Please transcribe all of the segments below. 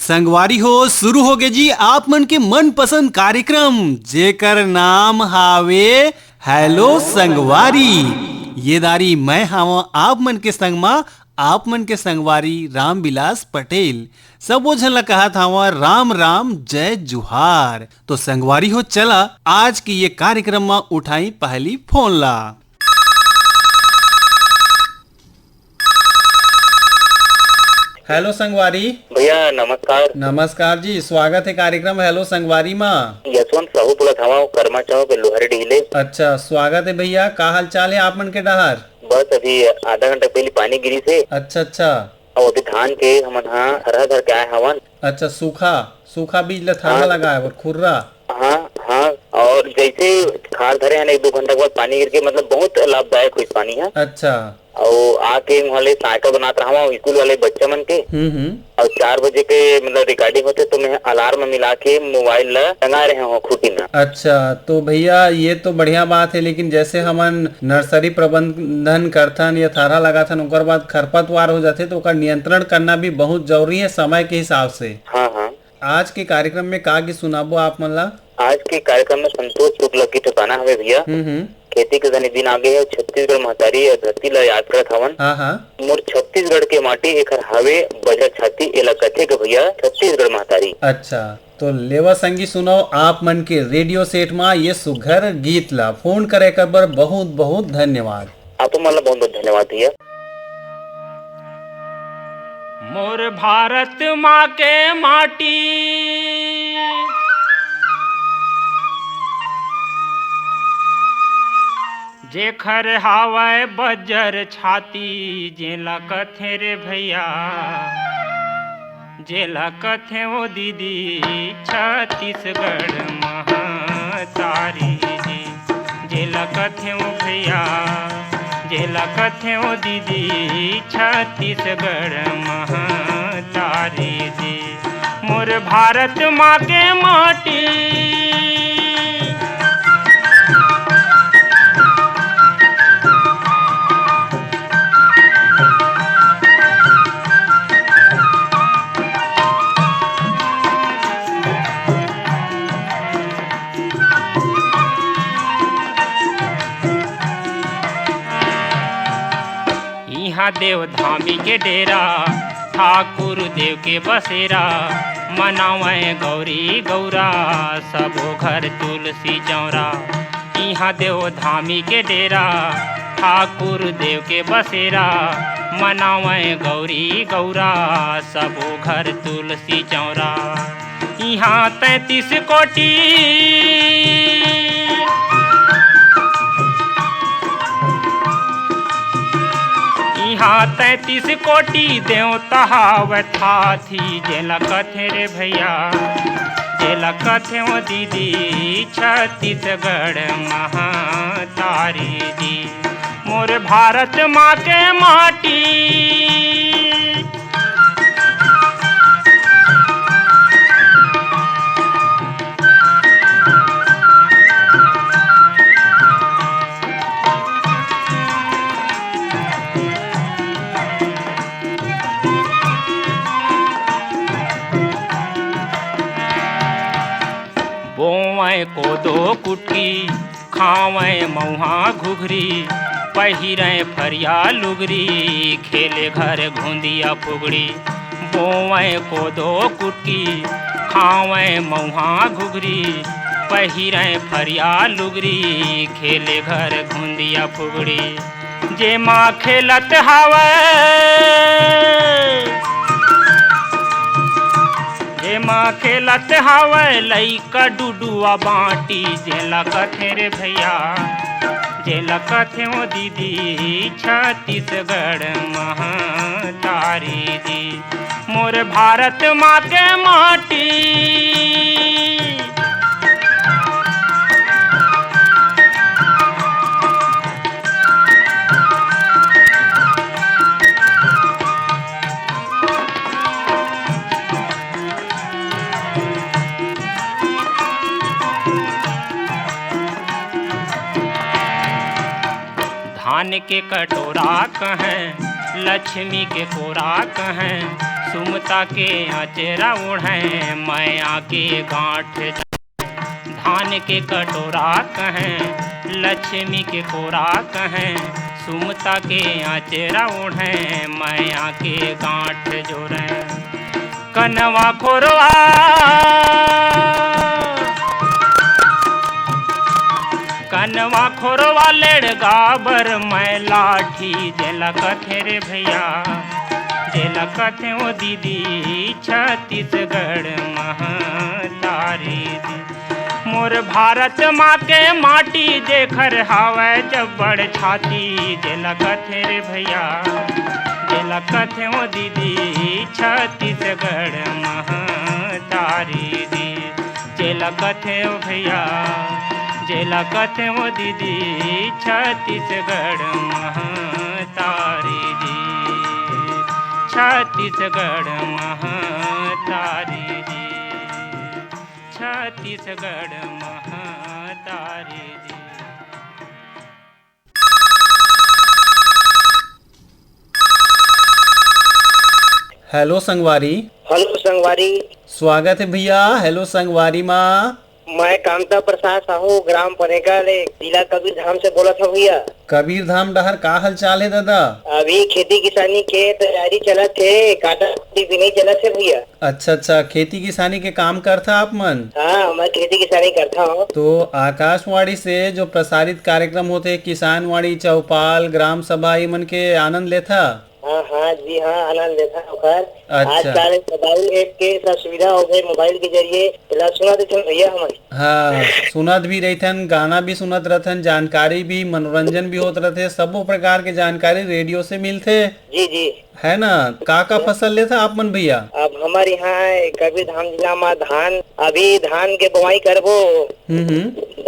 संगवारी हो शुरू हो गए जी आप मन के मन पसंद कार्यक्रम जेकर नाम हावे हेलो संगवारी। ये दारी मैं हावा आप मन के संग मा आप मन के संगवारी रामविलास पटेल। सब वो झन ला कहा था राम राम जय जुहार। तो संगवारी हो चला आज की ये कार्यक्रम में उठाई पहली फोन ला। हेलो संगवारी भैया नमस्कार। नमस्कार जी, स्वागत है कार्यक्रम हेलो संगवारी माँ। यशवंत साहू बोलत हवा कर्मा चाहो पे लोहरी डीले। अच्छा स्वागत है भैया, का हाल चाल है आप मन के डहर? बस अभी आधा घंटा पहले पानी गिरी से। अच्छा अच्छा। और अभी धान के हमन हाँ हरा धर के आए हवन। अच्छा सूखा सूखा बीज ला थाना लगाए और खुर्रा। हाँ हाँ, और जैसे खाद धरे हैं 1-2 घंटा के बाद पानी गिर के मतलब बहुत लाभदायक हुई पानी है। अच्छा। और आके वाले साइकिल बनाता रहा स्कूल वाले बच्चे मन के। और 4 बजे के मतलब रिकॉर्डिंग होते तो मैं अलार्म मिला के मोबाइल ला टंगा रहे हो खूटी में। अच्छा तो भैया ये तो बढ़िया बात है, लेकिन जैसे हमन नर्सरी प्रबंधन करथन या थारा लगाथन ओकर बाद खरपतवार हो जाते तो ओकर नियंत्रण करना भी बहुत जरूरी है समय के हिसाब से। हाँ हाँ। आज के कार्यक्रम में का सुनाबो आप मन ला? आज के कार्यक्रम में संतोष शुक्ल की ठिकाना हवे भैया। खेती के धनी दिन आगे है। छत्तीसगढ़ महतारी धरती ला याद करत हवन। मोर छत्तीसगढ़ के माटी एकर हवे बजा छाती एला कथे के भैया छत्तीसगढ़ महतारी। अच्छा तो लेवा संगी सुनाओ आप मन के रेडियो सेट में ये सुघर गीत ला। फोन करे कर बर बहुत बहुत धन्यवाद। आप मन ला बहुत बहुत धन्यवाद भैया। मोर भारत माँ के माटी जेखर हावय बजर छाती जेला कथे रे भैया जेला कथे वो दीदी छत्तीसगढ़ महतारी जी जेला कथे वो भैया जेला कथे वो दीदी छत्तीसगढ़ महतारी जी। मोर भारत माँ के माटी देव धामी के डेरा ठाकुर देव के बसेरा मनावे गौरी गौरा सबो घर तुलसी चौरा। यहाँ देव धामी के डेरा ठाकुर देव के बसेरा मनावे गौरी गौरा सबो घर तुलसी चौरा। यहाँ 33 कोटि यहाँ 33 कोटि देवता हावथा थी जेला कथे रे भैया जेला कथे वो दीदी छत्तीसगढ़ महतारी जी। मोर भारत माँ के माटी कोदो कुटकी खावे मऊहा घुघरी पहिरे फरिया लुगरी खेले घर घुंदिया फुगड़ी। बोवे कोदो कुटकी खावे मऊहा घुघरी पहिरे फरिया लुगरी खेले घर घुंदिया फुगड़ी। जे माँ खेलत हावे माँ खेलत हावे लइका डुडुआ बाटी जेला कथे रे भैया जेला कथे वो दीदी छत्तीसगढ़ महतारी जी। मोर भारत माँ के माटी धान के कटोरा कहें लक्ष्मी के कोरा कहें सुमता के अचेरा ओढ़े मैया के गांठ धान के कटोरा कहें लक्ष्मी के कोरा कहें सुमता के अचेरा ओढ़े मैया के गांठ जोड़े कनवा खोरवा कनवा खोरवा लेड़ गाबर मैं लाठी जेला कथे रे भैया जेला कथे ओ दीदी छत्तीसगढ़ महतारी दी मोर भारत माँ के माटी जेखर हावै जब्बड़ छाती जेला कथे रे भैया जेला कथे ओ दीदी छत्तीसगढ़ महतारी दी जेला कथे ओ भैया जेला कथे ओ दीदी छत्तीसगढ़ महतारी दी छत्तीसगढ़ महतारी दी छत्तीसगढ़ महतारी दी। हेलो संगवारी। हेलो संगवारी। स्वागत है भैया। हेलो संगवारी माँ। मैं कामता प्रसाद साहू ग्राम पनेका ले जिला कबीर धाम से बोला था भैया। कबीर धाम डहर का हाल चाल है दादा? अभी खेती किसानी के तैयारी चला थे, काटा भी नहीं चला थे भैया। अच्छा अच्छा, खेती किसानी के काम करता आप मन? हाँ, मैं खेती किसानी करता हूँ। तो आकाशवाणी से जो प्रसारित कार्यक्रम होते किसान वाणी चौपाल ग्राम सभा मन के आनंद लेता? हाँ हाँ जी हाँ, आनंद लेता होकर। अच्छा। आजकल मोबाइल ऐप के सब सुविधा हो गई, मोबाइल के जरिए सुना देते भैया हमारे। हाँ, सुनत भी रहथन, गाना भी सुनत रहथन, जानकारी भी मनोरंजन भी होत रहते, सबो प्रकार के जानकारी रेडियो से मिलते। जी जी है ना। का फसल लेता आप मन भैया? अब हमारे यहाँ कबीर धाम जिला में धान, अभी धान के बुआई करबो।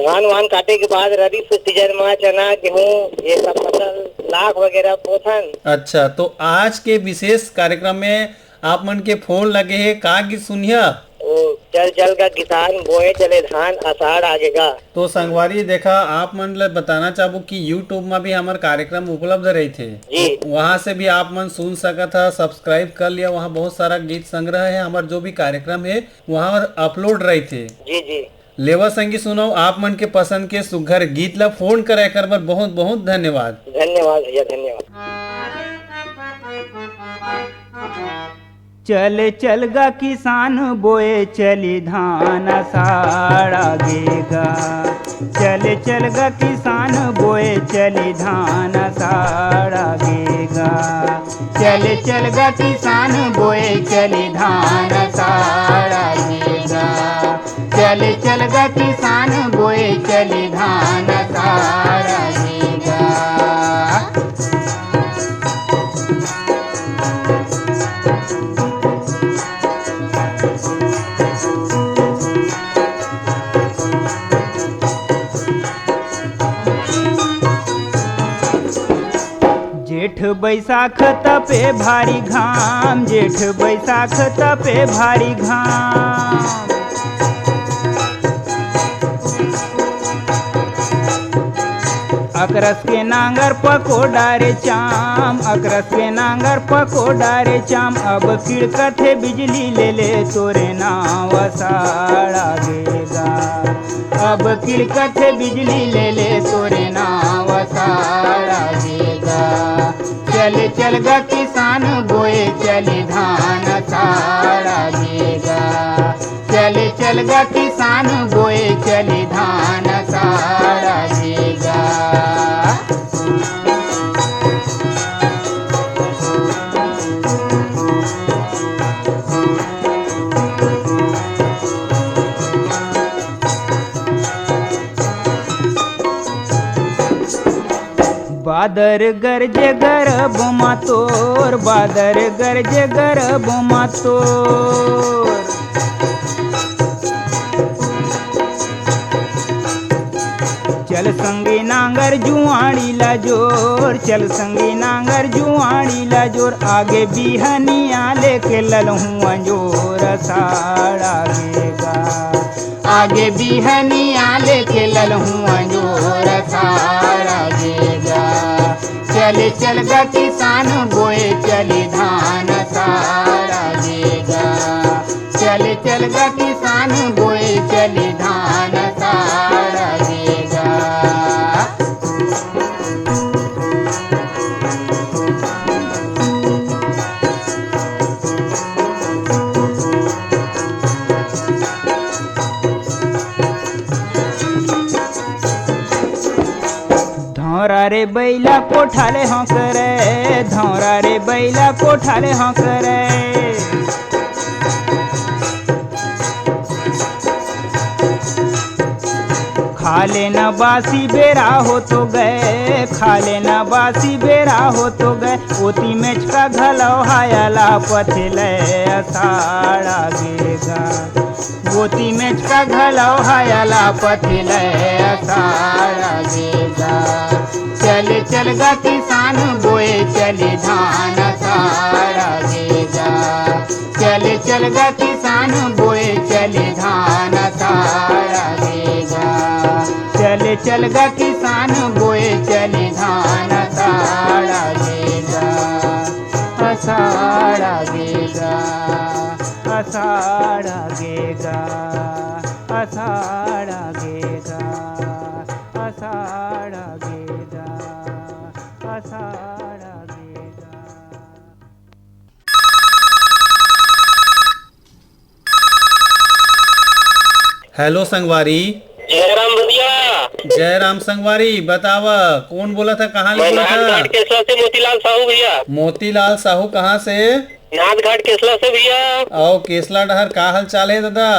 धान वान काटे के बाद रबी सीजन में चना गेहूँ ये सब फसल लाख वगैरह पोथन। अच्छा, तो आज के विशेष कार्यक्रम में आप मन के फोन लगे है का गीत सुनिया? चल चल का किसान बोए चले धान आषाढ़ आगेगा। तो संगवारी देखा, आप मन ले बताना चाहूँ कि YouTube में भी हमारे कार्यक्रम उपलब्ध रहे थे जी। वहाँ से भी आप मन सुन सकत था, सब्सक्राइब कर लिया। वहाँ बहुत सारा गीत संग्रह है, हमारे जो भी कार्यक्रम है वहाँ अपलोड रहे थे। जी जी लेवा संगी सुनो आप मन के पसंद के सुघर गीत ला फोन करे कर बर बहुत बहुत धन्यवाद। धन्यवाद भैया, धन्यवाद। चल चल गा किसान बोए चली धान आषाढ़ आगेगा। चल चल गा किसान बोए चली धान आषाढ़ आगेगा। चल चल गा किसान बोए चली धान आषाढ़ आगेगा। चल चल गा किसान बोए चली धान आषाढ़ आगेगा। जेठ बैसाख तपे भारी घाम, जेठ बैसाख तपे भारी घाम। अकरस के नांगर पको डारे चाम, अकरस के नांगर पको डारे चाम। अब किड़कत है बिजली ले ले तोरे नाव आषाढ़ आगेगा। अब किड़कत है बिजली ले ले तोरे नाव आषाढ़ आगेगा। चल चल गा किसान बोए चली धान आषाढ़ आगेगा। चल चल गा किसान बोए चली धान आषाढ़ आगेगा। बादर गरजे गरब मातोर, बादर गरजे गरब मातोर। चल संगी नांगर जुआड़ी ला जोर, चल संगी नांगर जुआड़ी ला जोर। आगे बिहनिया लेके ललहुआ जोर आषाढ़ आगेगा। आगे बिहनिया लेके ललहुआ जोर आषाढ़ आगेगा। चल चल गा किसान बोए चली धान आषाढ़ चल गा किसान बोए चली धान अषाढ़ आगेगा। धौरा रे बैला कोठाले हंस रे, धौरा रे बैला कोठाले हंस रे। खाले न बासी बेरा हो तो गए, खाले न बासी बेरा हो तो गए। ओती मेच का घलौ हायला पथिले अषाढ़ आगेगा। ओती मेच का घलौ हायला पथिले अषाढ़ आगेगा। चल चल गा किसान बोए चली धान अषाढ़ आगेगा। चल चल गा किसान बोए चली धान अषाढ़ आगेगा। चल चल गा किसान बोए चली धान अषाढ़ आगेगा। अषाढ़ आगेगा, अषाढ़ आगेगा, अषाढ़ आगेगा, अषाढ़ आगेगा, अषाढ़ आगेगा। हेलो संगवारी। जयराम भैया। जयराम संगवारी, बतावा कौन बोला था, कहाँ मैं बोला नाथ घाट था? केसला से मोतीलाल साहू भैया। मोतीलाल साहू कहाँ से? नाथ घाट केसला से भैया। आओ केसला डहर का हाल चाल है दादा?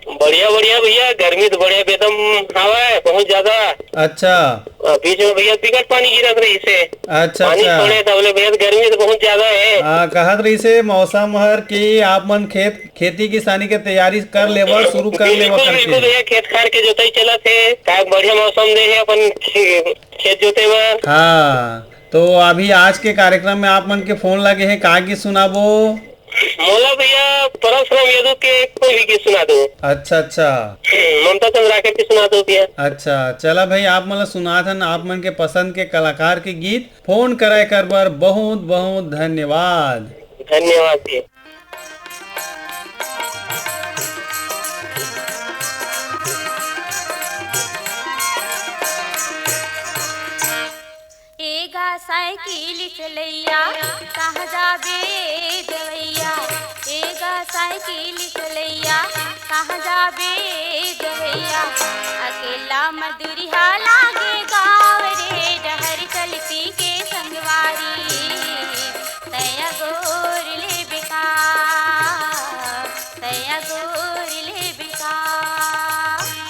बढ़िया बढ़िया भैया, गर्मी तो बढ़िया बेदम हवा है बहुत ज्यादा। अच्छा। बीच में भैया बिकट पानी गिरत रही से। अच्छा पानी अच्छा। छोड़े तो बोले भैया गर्मी तो बहुत ज्यादा है। कहत रही से मौसम हर की आप मन खेती किसानी के तैयारी कर लेवा, शुरू कर लेवा बिल्कुल बिल्कुल करके। भैया, खेत खार के जोताई चला थे, का बढ़िया मौसम दे है अपन खेत जोते में। हाँ, तो अभी आज के कार्यक्रम में आप मन के फोन लगे हैं, का गीत सुनाबो? मोला भैया परशुराम यादव के कोई भी गीत सुना दो। अच्छा अच्छा। ममता चंद्राकर की सुना दो भैया। अच्छा चला भाई, आप मन सुना था आप मन के पसंद के कलाकार के गीत। फोन करे कर बर बहुत बहुत धन्यवाद। धन्यवाद भैया। एगा साइकिल चलैया कहाँ जाबे दवैया। एगा साइकिल चलैया कहाँ जाबे दवैया। अकेला मजदूरिया लागे गाँव रे, डहर चलती के संगवारी। तैया गोर ले बेका, तैया गोर ले बेका।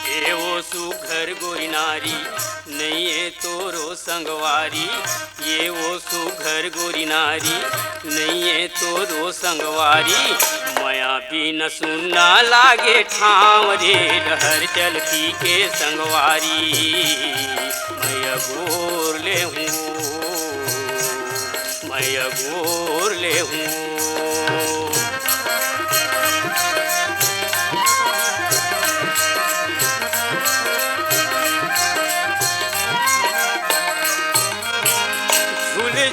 ए वो सुघर गोरी नारी नहीं है तोरो संगवारी। ये वो सुघर गोरी नारी नहीं है तोरो संगवारी। माया भी न सुनना लागे ठाव रे, डहर चलती के संगवारी। मैं गोर ले हूँ, मैं गोर ले हूँ।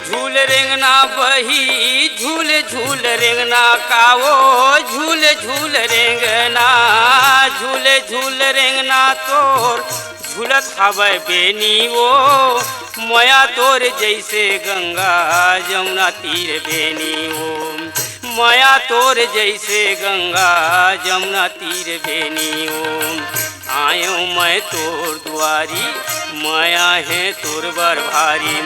झूल रेंगना बही, झूल झूल रेंगना कावो। झूल झूल रेंगना, झूल झूल रेंगना तोर झूलत हवै बेनी वो। मोया तोर जैसे गंगा जमुना तीर बेनी वो। मोया तोर जैसे गंगा जमुना तीर बेनी वो। आयो मैं तोर दुआरी, माया है तोर बर भारी।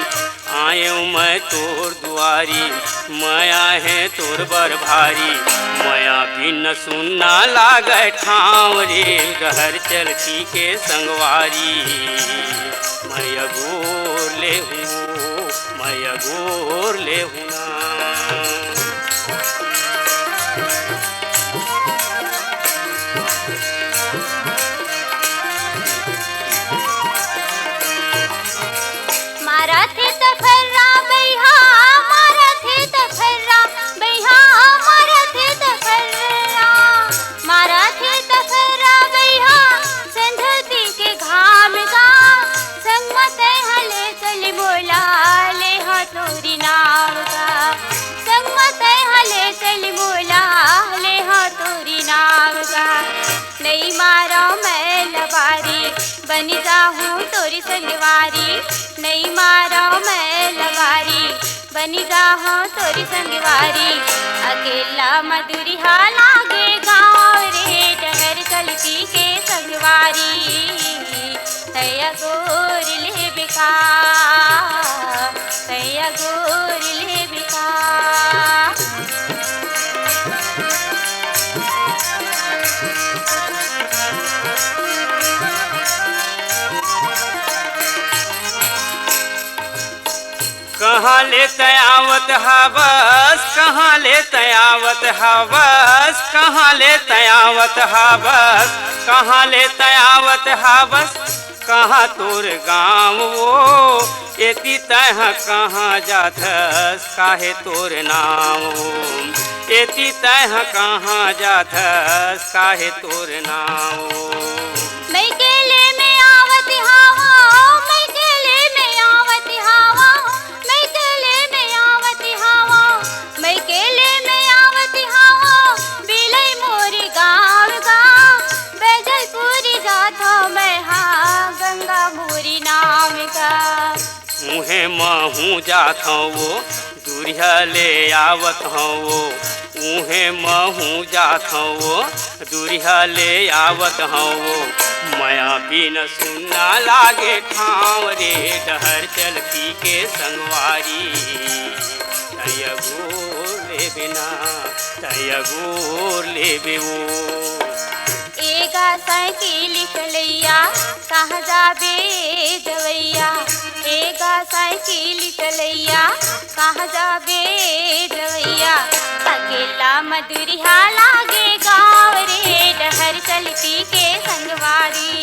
आयो मैं तोर दुआरी, माया है तोर बर भारी। माया भी न सुनना लागे ठाव रे, डहर चलती के संगवारी। मैं गोर ले हूँ, मैं गोर ले हूँ। मारा थे तफर्रा बैहा, मारा थे तफर्रा बैहा, मारा थे तफर्रा। मारा थे तफर्रा बैहा संधती के घाम का। संग मत हले चल बोला ले हाथोरी नाम का। संग मत हले चल बोला ले हाथोरी नाम का। मारो मैं लबारी बन जाऊं तोरी संगवारी नहीं मारो मैं लबारी बन जाऊं तोरी संगवारी अकेला मधुरिया लागे गाँव रे डगर चलती के संगवारी तैया गोर ले बिका तैया गोर ले बिका कहाँ ले तयावत हवस कहाँ ले तयावत हवस कहाँ ले तयावत हवस कहाँ ले तयावत हवस कहाँ तोर गाँव वो एती तह कहाँ जाथस काहे तोर नाम वो एती तह कहाँ जाथस काहे तोर नाम मैं केले में आवत हवा मैं केले में आवत हवा मैं केले में आवत हवा मैं केले में आवत हवा बिलई मोरी गाँव गा बैजलपुरी जाता मैं हाँ गंगा मोरी नाम का मुहे महू जात हूँ वो दूरिया ले आवत हूँ वो उहे महू जात हूँ वो दूरिया ले आवत हूँ वो माया बिन सुनना लागे ठाव रे डहर चलती के संगवारी तैया गोर ले बिना तैया गोर ले बेवो एगा साइकिल चलैया कहाँ जाबे जवैया एगा साइकिल चलैया कहाँ जाबे जवैया अकेला मधुरिया लागे गाँव रे डहर चलती के संगवारी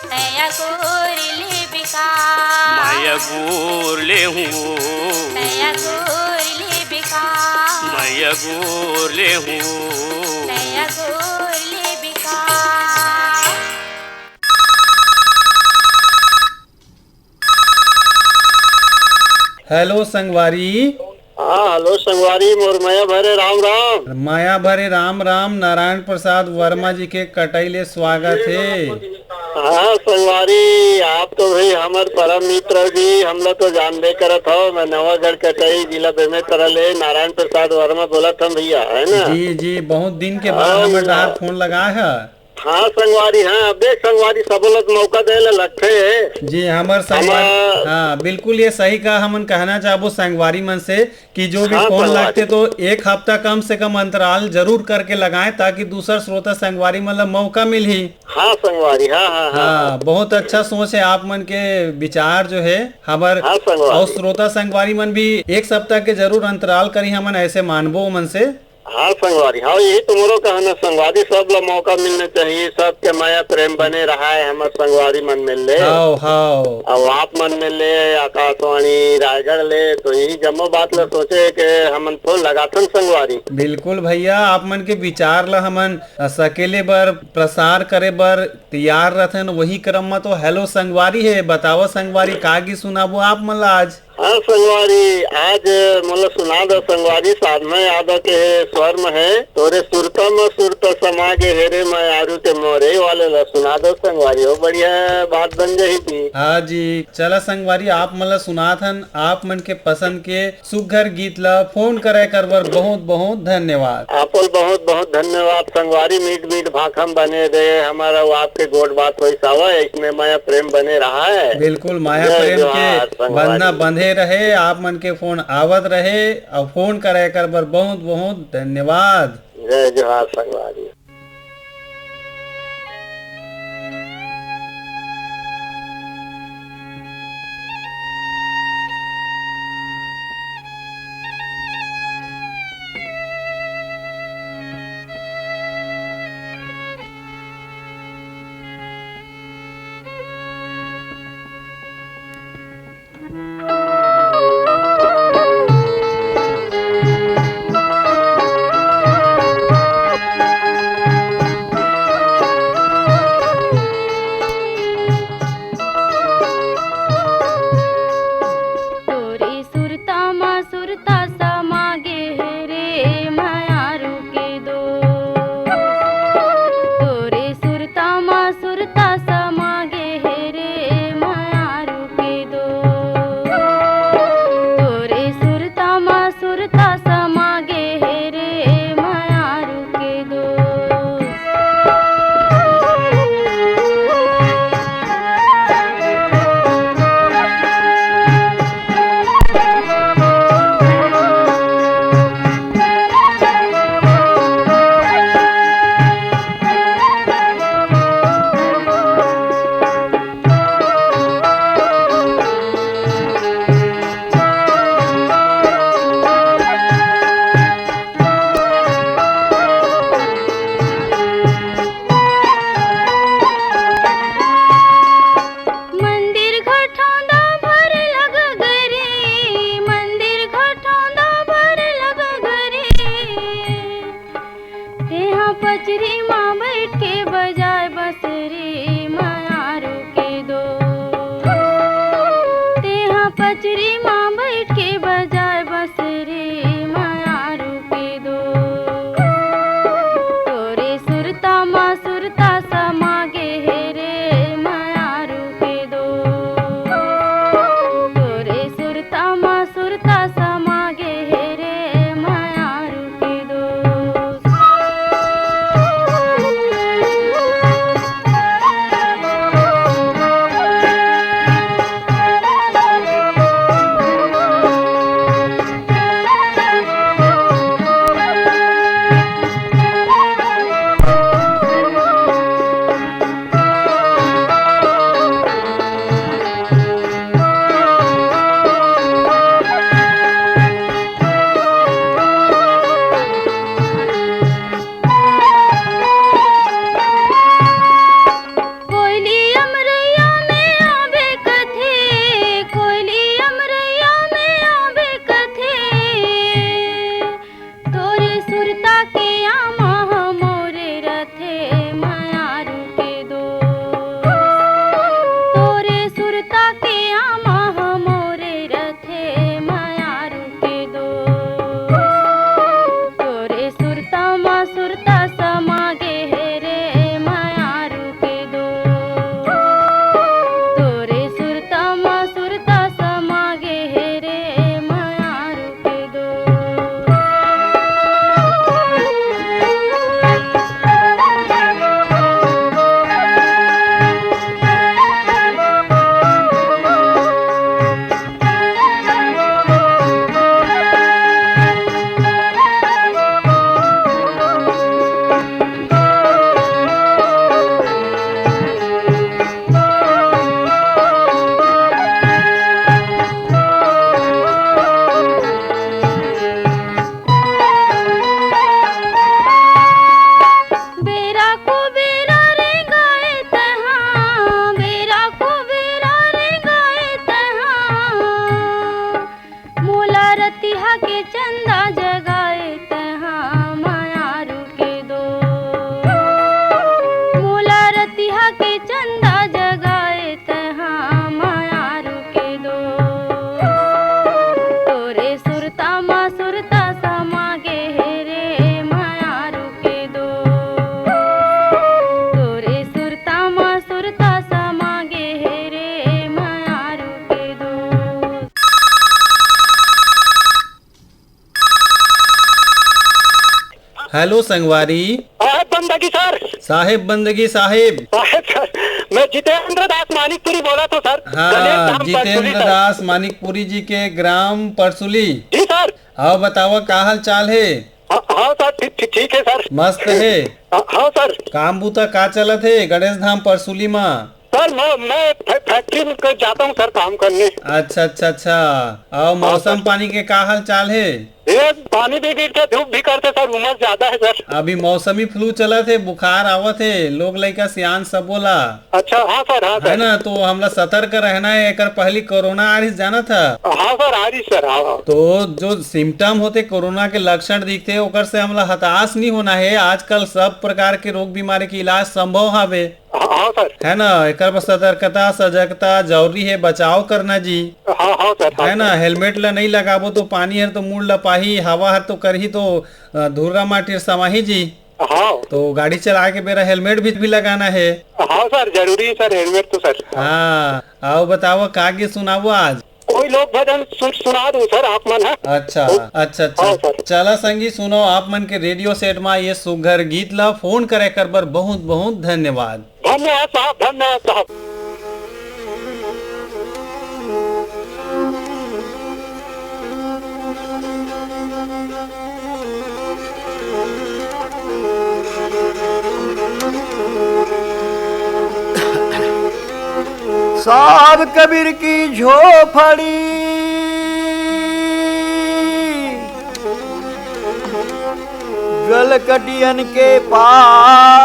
तैया गोर ले बिका माया गोर ले हूँ तैया गोर ले बिका माया गोर ले हूँ तैया गोर ले बिका हेलो संगवारी। हाँ हेलो संगवारी मोर माया भरे राम राम। माया भरे राम राम। नारायण प्रसाद वर्मा जी के कटैले स्वागत है। हाँ संगवारी आप तो भाई हमार परम मित्र जी हम लोग तो जानबे करत हो। मैं नवागढ़ कटई जिला बेमेतरा ले नारायण प्रसाद वर्मा बोलत हम भैया है ना। जी जी बहुत दिन के बाद हमारे डहार फोन लगा है। हाँ संगवारी हाँ अब देख संगवारी सब लोग मौका दे लगते है जी हमार संगवारी। हाँ बिल्कुल ये सही कहा। हमन कहना चाहबो संगवारी मन से कि जो भी फोन लगते तो एक हफ्ता कम से कम अंतराल जरूर करके लगाएं ताकि दूसरा श्रोता संगवारी मतलब मौका मिल ही। हाँ संगवारी हाँ हाँ हाँ बहुत अच्छा सोच है आप मन के विचार जो है हमार और श्रोता संगवारी मन भी एक सप्ताह के जरूर अंतराल करी हमन ऐसे मानबो मन से। हाँ संगवारी हाँ यही तुम्हारो कहना संगवारी सब लोग मौका मिलने चाहिए। सबके माया प्रेम बने रहा है हमारे संगवारी मन मिल ले और आप मन मिल ले आकाशवाणी रायगढ़ ले तो यही जम्मो बात ला सोचे के हमन फोन लगाथन संगवारी। बिल्कुल भैया आप मन के विचार ला हमन सकेले बर प्रसार करे बर तैयार रहथन। वही क्रम में तो हेलो संगवारी है। बताओ संगवारी कागी सुनाबो आप मन ला आज। हाँ संगवारी आज मतलब सुना दो संगवारी साधना यादव के स्वर में है तोरे सुरतम सुरत समागे हेरे मैं आरू ते मोरे वाले ला सुना दो संगवारी। हो बढ़िया बात बन जाही थी। हाँ जी चला संगवारी आप मन सुनाथन। आप मन के पसंद के सुघर गीत ला फोन करे कर बर बहुत बहुत धन्यवाद। आप बहुत बहुत धन्यवाद संगवारी। मीट मीट भाखम बने रहे हमारा वो आपके गोड बात वही सावा इसमें माया प्रेम बने रहा है। बिल्कुल माया प्रेम के बंधना बंधे रहे। आप मन के फोन आवत रहे और फोन करे कर बर बहुत बहुत धन्यवाद। जय जोहार संगवारी। कचरी माँ बैठ के बजाए बसरी मायारू के दो तोरे सुरता माँ सुरता समागे हेरे मायारू के दो तोरे सुरता माँ सुरता समागे हेरे मायारू के दो कोयली अमरैया में आवे कथे कोयली अमरैया में आवे कथे तोरे सुरता के आमा मोरे रथे मायारू के दो तोरे सुरता के आमा मोरे रथे मायारू के दो तोरे सुरता मा सुरता समागे हेरे मायारू के दो तोरे सुरता मा सुरता समागे हेरे मायारू के दो बेरा को बेरा रे गाए तहाँ बेरा को बेरा रे गाए तहाँ मोला रतिहा के चंदा जगाए तहाँ मायारू के दो मोला रतिहा के चंदा जगाए तहाँ मायारू के दो तोरे सुरता मा सुरता समागे हेरे मायारू के दो तोरे सुरता मा सुरता समागे हेरे मायारू के दो हेलो संगवारी। बंदगी सर। साहेब बंदगी साहेब। साहेब सर मैं जितेंद्र दास मानिकपुरी बोला था सर। हाँ जितेंद्र दास मानिकपुरी जी के ग्राम परसुली। जी सर। हाँ बताओ क्या हाल चाल है? हाँ सर ठीक है सर। मस्त है। हाँ सर। काम बूता का चलत है गणेश धाम परसुली में? सर मैं फैक्ट्री में जाता हूँ सर काम करने। अच्छा। और मौसम पानी के का हाल चाल है? ये पानी भी गिरते धूप भी करते सर उमस ज्यादा है सर। अभी मौसमी फ्लू चलत है बुखार आवत है लोग लइका सियान सब बोला। अच्छा हाँ सर है ना तो हमला सतर्क रहना है एकर पहली कोरोना आ रही जाना था। हाँ सर आ रही सर। हाँ तो जो सिम्टम होते कोरोना के लक्षण दिखते ओकर से हमला हताश नहीं होना है। आजकल सब प्रकार के रोग बीमारी के इलाज संभव हवे। हाँ सर। है ना एकर पर सतर्कता सजगता जरूरी है बचाव करना जी। हाँ सर। है ना हेलमेट ला नहीं लगाबो तो पानी हर तो मुड़ ला पाही हवा हर तो करही तो धुर्रा माटी समाही जी। हाँ तो गाड़ी चला के मेरा हेलमेट भी लगाना है। हाँ सर जरूरी है सर हेलमेट तो सर। हाँ आओ बताओ कागे सुनाओ आज कोई लोग भजन सुना दो सर आप मन है। अच्छा चला संगी सुनो आप मन के रेडियो सेट में ये सुघर गीत ला फोन करे कर बर बहुत बहुत धन्यवाद। धन्यवाद साहब धन्यवाद साहब। साहब कबीर की झोपड़ी गलकटियन के पास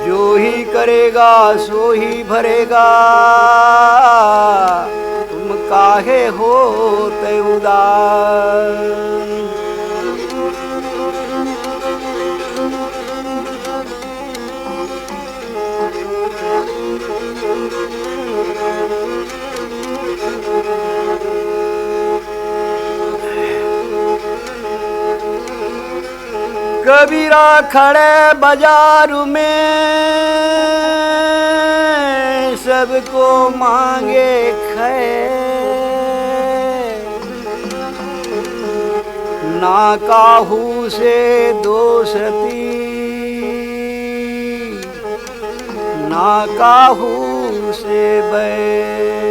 जो ही करेगा सो ही भरेगा तुम काहे होते उदास। कबीरा खड़े बाजार में सबको मांगे खैर, ना काहू से दोस्ती ना काहू से बैर।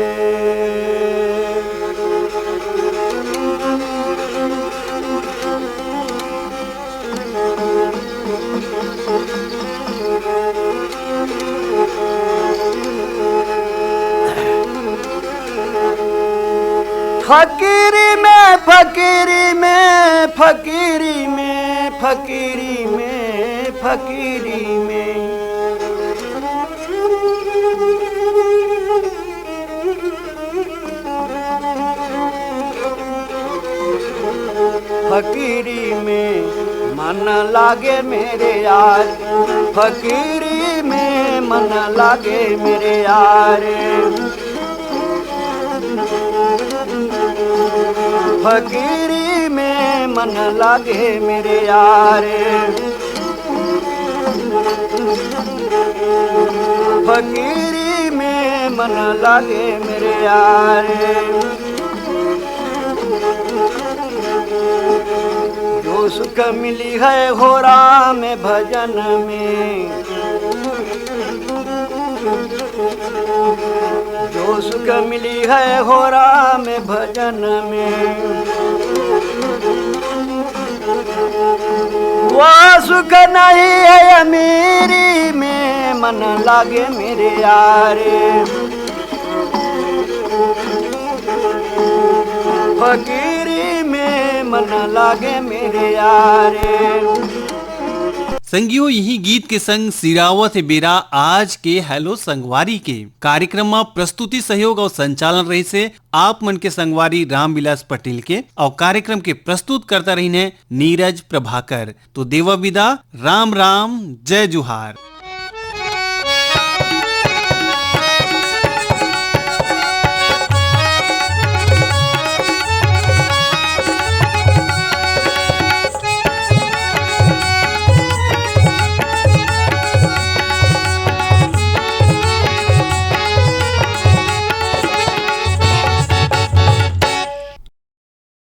फकीरी में फकीरी में फकीरी में फकीरी में फकीरी में फकीरी में मन लागे मेरे यार, फकीरी में मन लागे मेरे यार। फकीरी में मन लागे मेरे यार, फकीरी में मन लागे मेरे यार। जो सुख मिली है हो राम भजन में, जो सुख मिली है हो राम भजन में, वह सुख नहीं है अमीरी में मन लागे मेरे यारे। फकीरी में मन लागे मेरे यारे। संगियो यही गीत के संग सिरावत बेरा आज के हेलो संगवारी के कार्यक्रम में प्रस्तुति सहयोग और संचालन रही से आप मन के संगवारी रामविलास पटेल के और कार्यक्रम के प्रस्तुत करता रही ने नीरज प्रभाकर। तो देवा विदा, राम राम, जय जुहार।